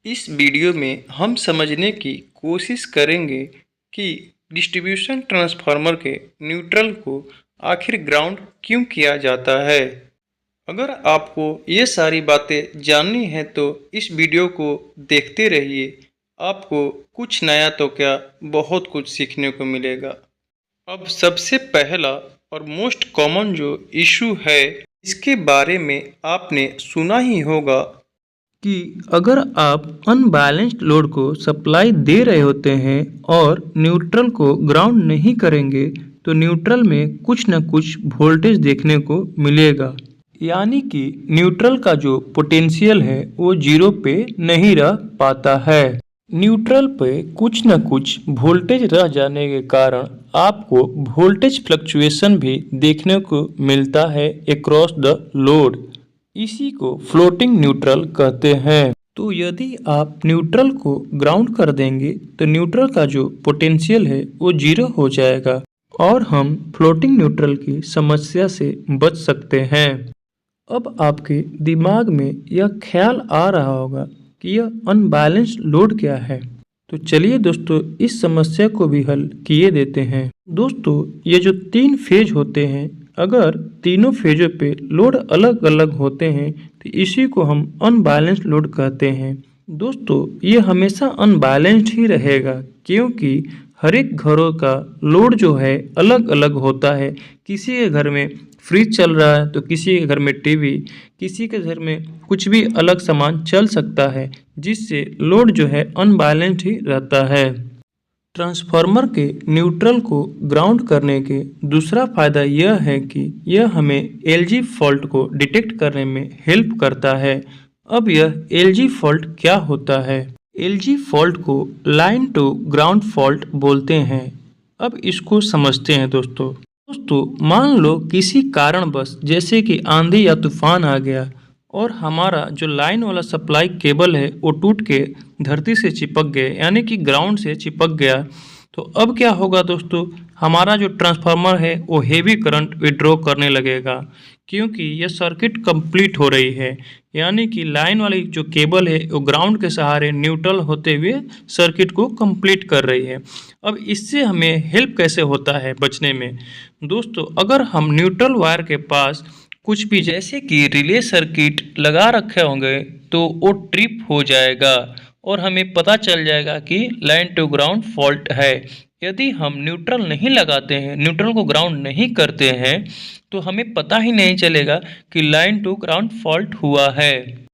इस वीडियो में हम समझने की कोशिश करेंगे कि डिस्ट्रीब्यूशन ट्रांसफार्मर के न्यूट्रल को आखिर ग्राउंड क्यों किया जाता है। अगर आपको ये सारी बातें जाननी है तो इस वीडियो को देखते रहिए। आपको कुछ नया तो क्या, बहुत कुछ सीखने को मिलेगा। अब सबसे पहला और मोस्ट कॉमन जो इशू है, इसके बारे में आपने सुना ही होगा कि अगर आप अनबैलेंस्ड लोड को सप्लाई दे रहे होते हैं और न्यूट्रल को ग्राउंड नहीं करेंगे तो न्यूट्रल में कुछ न कुछ वोल्टेज देखने को मिलेगा, यानी कि न्यूट्रल का जो पोटेंशियल है वो जीरो पे नहीं रह पाता है। न्यूट्रल पे कुछ न कुछ वोल्टेज रह जाने के कारण आपको वोल्टेज फ्लक्चुएशन भी देखने को मिलता है अक्रॉस द लोड। इसी को फ्लोटिंग न्यूट्रल कहते हैं। तो यदि आप न्यूट्रल को ग्राउंड कर देंगे तो न्यूट्रल का जो पोटेंशियल है वो जीरो हो जाएगा और हम फ्लोटिंग न्यूट्रल की समस्या से बच सकते हैं। अब आपके दिमाग में यह ख्याल आ रहा होगा कि यह अनबैलेंस्ड लोड क्या है, तो चलिए दोस्तों इस समस्या को भी हल किए देते हैं। दोस्तों ये जो 3 फेज होते हैं, अगर तीनों फेजों पे लोड अलग अलग होते हैं तो इसी को हम अनबैलेंस्ड लोड कहते हैं। दोस्तों ये हमेशा अनबैलेंस्ड ही रहेगा क्योंकि हर एक घरों का लोड जो है अलग अलग होता है। किसी के घर में फ्रिज चल रहा है तो किसी के घर में टीवी, किसी के घर में कुछ भी अलग सामान चल सकता है, जिससे लोड जो है अनबैलेंस्ड ही रहता है। ट्रांसफार्मर के न्यूट्रल को ग्राउंड करने के दूसरा फायदा यह है कि यह हमें एलजी फॉल्ट को डिटेक्ट करने में हेल्प करता है। अब यह एलजी फॉल्ट क्या होता है? एलजी फॉल्ट को लाइन टू ग्राउंड फॉल्ट बोलते हैं। अब इसको समझते हैं दोस्तों। मान लो किसी कारणवश जैसे कि आंधी या तूफान आ गया और हमारा जो लाइन वाला सप्लाई केबल है वो टूट के धरती से चिपक गए, यानी कि ग्राउंड से चिपक गया। तो अब क्या होगा दोस्तों, हमारा जो ट्रांसफार्मर है वो हेवी करंट विड्रॉ करने लगेगा क्योंकि यह सर्किट कंप्लीट हो रही है, यानी कि लाइन वाली जो केबल है वो ग्राउंड के सहारे न्यूट्रल होते हुए सर्किट को कंप्लीट कर रही है। अब इससे हमें हेल्प कैसे होता है बचने में? दोस्तों अगर हम न्यूट्रल वायर के पास कुछ भी जैसे कि रिले सर्किट लगा रखे होंगे तो वो ट्रिप हो जाएगा और हमें पता चल जाएगा कि लाइन टू ग्राउंड फॉल्ट है। यदि हम न्यूट्रल नहीं लगाते हैं, न्यूट्रल को ग्राउंड नहीं करते हैं, तो हमें पता ही नहीं चलेगा कि लाइन टू ग्राउंड फॉल्ट हुआ है।